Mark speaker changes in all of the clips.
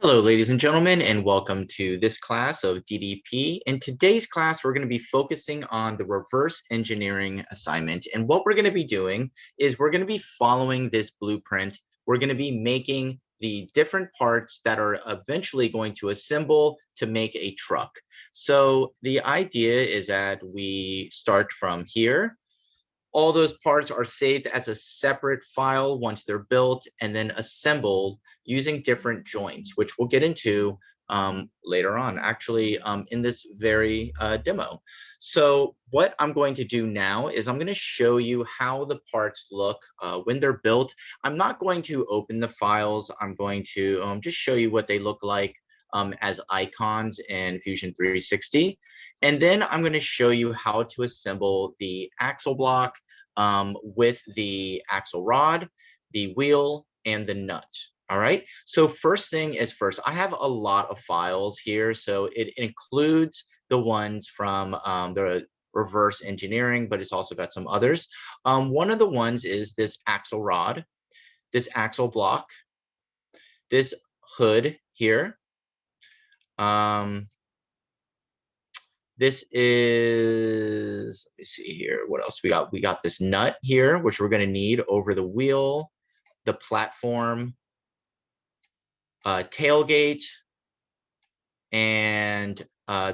Speaker 1: Hello, ladies and gentlemen, and welcome to this class of DDP. In today's class, we're going to be focusing on the reverse engineering assignment. And what we're going to be doing is we're going to be following this blueprint. We're going to be making the different parts that are eventually going to assemble to make a truck. So the idea is that we start from here. All those parts are saved as a separate file once they're built and then assembled using different joints, which we'll get into later on, actually, in this very demo. So what I'm going to do now is I'm going to show you how the parts look when they're built. I'm not going to open the files. I'm going to just show you what they look like as icons in Fusion 360. And then I'm going to show you how to assemble the axle block with the axle rod, the wheel, and the nut. All right. So first thing is first, I have a lot of files here. So it includes the ones from the reverse engineering, but it's also got some others. One of the ones is this axle rod, this axle block, this hood here. This is, let me see here, what else we got? We got this nut here, which we're going to need over the wheel, the platform, tailgate, and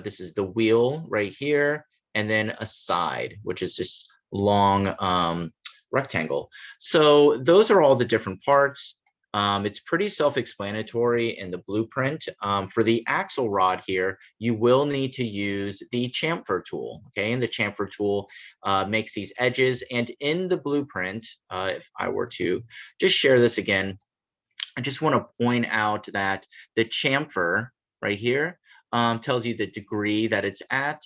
Speaker 1: this is the wheel right here, and then a side, which is this long rectangle. So those are all the different parts. It's pretty self-explanatory in the blueprint. For the axle rod here, you will need to use the chamfer tool, okay? And the chamfer tool makes these edges. And in the blueprint, if I were to just share this again, I just want to point out that the chamfer right here tells you the degree that it's at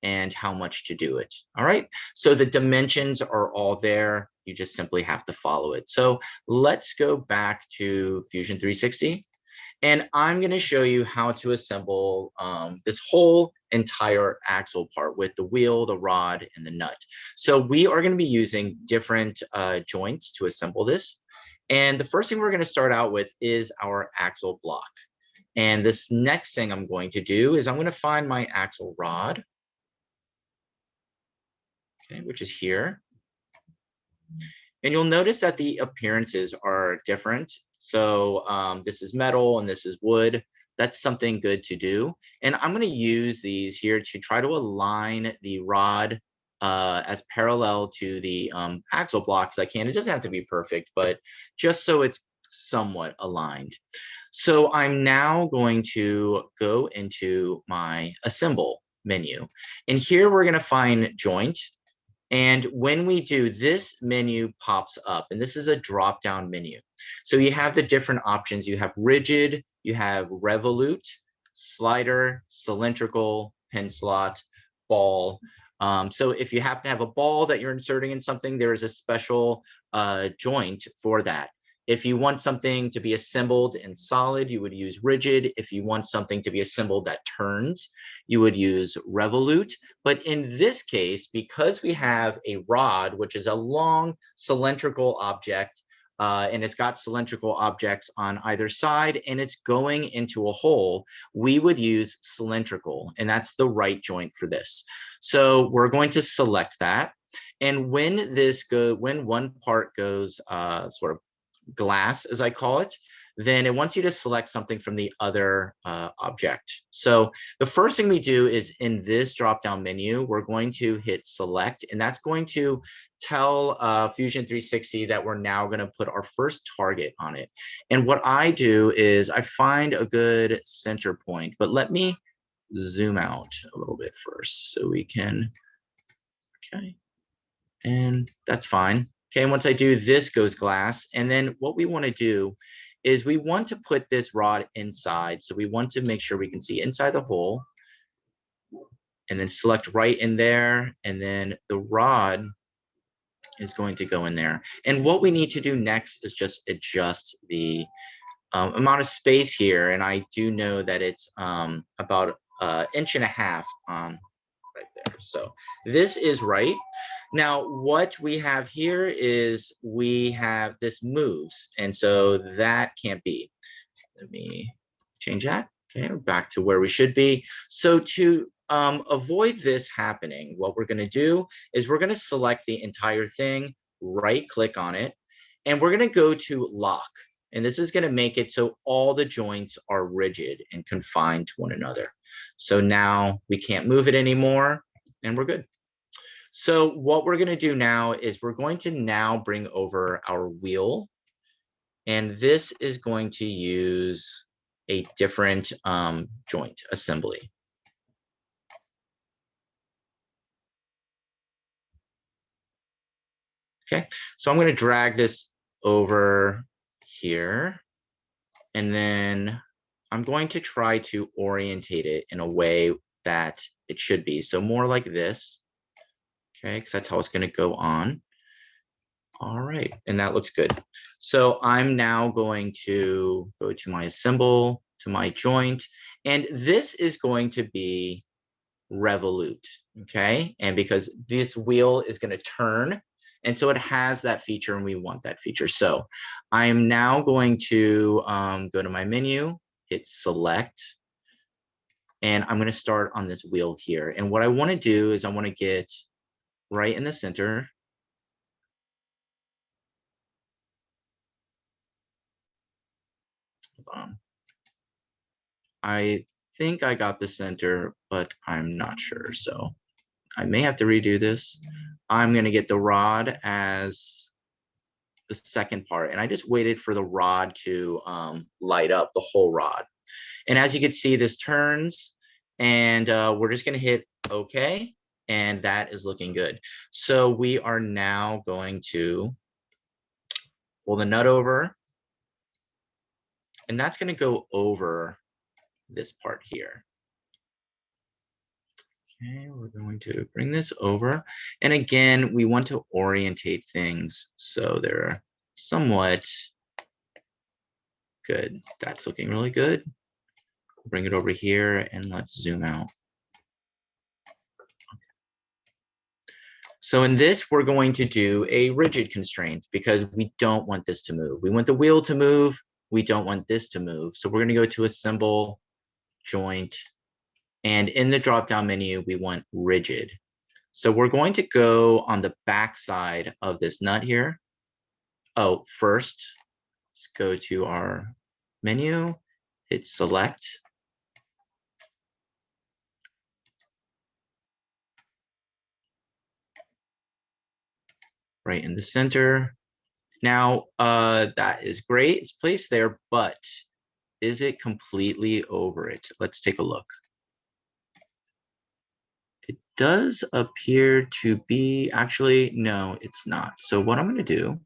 Speaker 1: and how much to do it. All right, so the dimensions are all there. You just simply have to follow it. So let's go back to Fusion 360. And I'm going to show you how to assemble this whole entire axle part with the wheel, the rod, and the nut. So we are going to be using different joints to assemble this. And the first thing we're going to start out with is our axle block. And this next thing I'm going to do is I'm going to find my axle rod, okay, which is here. And you'll notice that the appearances are different. So this is metal and this is wood. That's something good to do. And I'm going to use these here to try to align the rod as parallel to the axle blocks I can. It doesn't have to be perfect, but just so it's somewhat aligned. So I'm now going to go into my assemble menu. And here we're going to find joint. And when we do, this menu pops up, and this is a drop-down menu. So you have the different options. You have rigid, you have revolute, slider, cylindrical, pin slot, ball. So if you happen to have a ball that you're inserting in something, there is a special joint for that. If you want something to be assembled in solid, you would use rigid. If you want something to be assembled that turns, you would use revolute. But in this case, because we have a rod, which is a long cylindrical object, and it's got cylindrical objects on either side, and it's going into a hole, we would use cylindrical, and that's the right joint for this. So we're going to select that. And when one part goes sort of glass, as I call it, then it wants you to select something from the other object. So the first thing we do is in this drop-down menu, we're going to hit select, and that's going to tell Fusion 360 that we're now going to put our first target on it. And what I do is I find a good center point, but let me zoom out a little bit first so we can, okay, and that's fine. Okay, and once I do, this goes glass. And then what we want to do is we want to put this rod inside. So we want to make sure we can see inside the hole, and then select right in there. And then the rod is going to go in there. And what we need to do next is just adjust the amount of space here. And I do know that it's about 1.5 inches on right there. So this is right. Now, what we have here is we have this moves, and so that can't be. Let me change that. Okay, we're back to where we should be. So to avoid this happening, what we're going to do is we're going to select the entire thing, right click on it, and we're going to go to lock. And this is going to make it so all the joints are rigid and confined to one another. So now we can't move it anymore, and we're good. So what we're going to do now is we're going to now bring over our wheel. And this is going to use a different joint assembly. Okay, so I'm going to drag this over here. And then I'm going to try to orientate it in a way that it should be. So more like this. Okay, because that's how it's going to go on. All right, and that looks good. So I'm now going to go to my assemble, to my joint, and this is going to be revolute, okay? And because this wheel is going to turn, and so it has that feature, and we want that feature. So I am now going to go to my menu, hit select, and I'm going to start on this wheel here. And what I want to do is I want to get right in the center. I think I got the center, but I'm not sure. So I may have to redo this. I'm going to get the rod as the second part. And I just waited for the rod to light up, the whole rod. And as you can see, this turns, and we're just going to hit OK. And that is looking good. So we are now going to pull the nut over. And that's going to go over this part here. Okay, we're going to bring this over. And again, we want to orientate things so they're somewhat good. That's looking really good. Bring it over here and let's zoom out. So in this, we're going to do a rigid constraint because we don't want this to move. We want the wheel to move. We don't want this to move. So we're going to go to assemble, joint, and in the drop-down menu, we want rigid. So we're going to go on the back side of this nut here. Oh, first, let's go to our menu, hit select. Right in the center. Now, that is great. It's placed there, but is it completely over it? Let's take a look. It does appear to be, actually, no, it's not. So what I'm going to do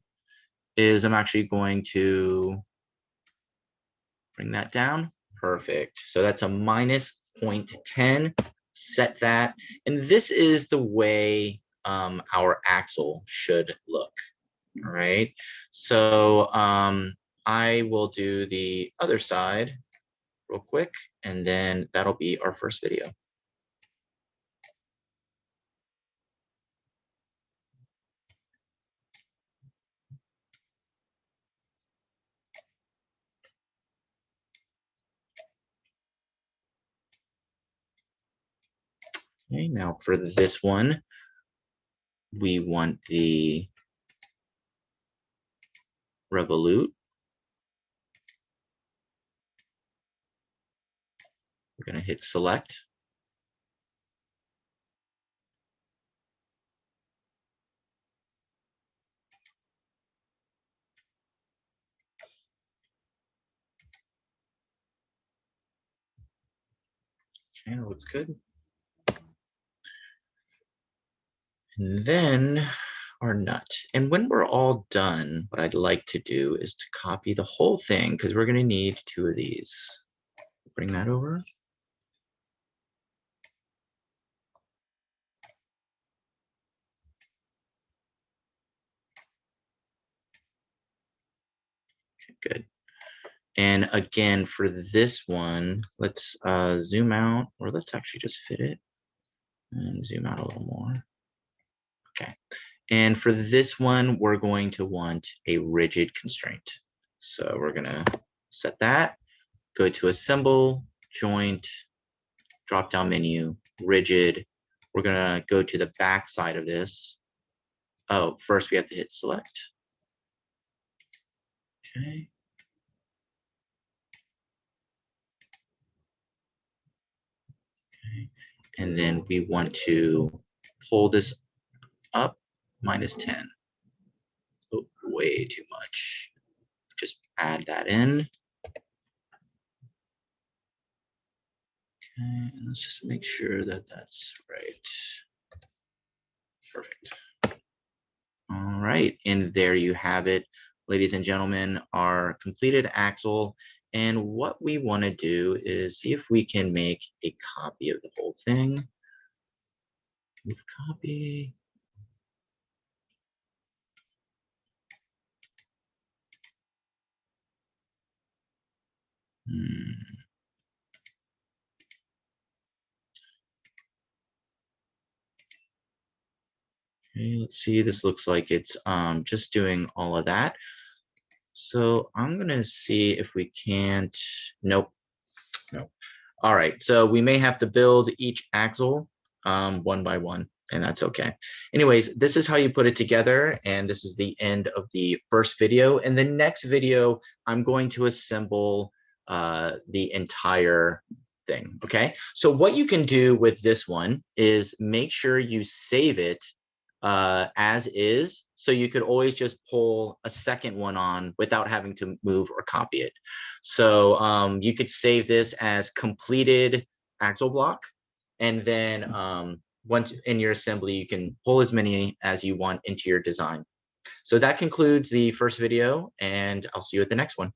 Speaker 1: is I'm actually going to bring that down. Perfect. So that's a minus 0.10. Set that. And this is the way our axle should look. All right. So I will do the other side real quick, and then that'll be our first video. Okay, now for this one, we want the revolute. We're going to hit select. Okay, that looks good. And then our nut. And when we're all done, what I'd like to do is to copy the whole thing because we're going to need 2 of these. Bring that over. Okay, good. And again, for this one, let's zoom out, or let's actually just fit it and zoom out a little more. Okay. And for this one, we're going to want a rigid constraint. So we're going to set that. go to Assemble, Joint, drop-down menu, Rigid. We're gonna go to the back side of this. Oh, first we have to hit Select. Okay. Okay. And then we want to pull this up -10. Oh, way too much. Just add that in. Okay, and let's just make sure that that's right. Perfect. All right, and there you have it, ladies and gentlemen, our completed axle. And what we want to do is see if we can make a copy of the whole thing. Move copy. Okay, let's see. This looks like it's just doing all of that. So I'm gonna see if we can't. Nope. Nope. All right. So we may have to build each axle one by one, and that's okay. Anyways, this is how you put it together, and this is the end of the first video. In the next video, I'm going to assemble the entire thing. Okay. So what you can do with this one is make sure you save it as is, so you could always just pull a second one on without having to move or copy it. So you could save this as completed axle block, and then once in your assembly, you can pull as many as you want into your design. So that concludes the first video, and I'll see you at the next one.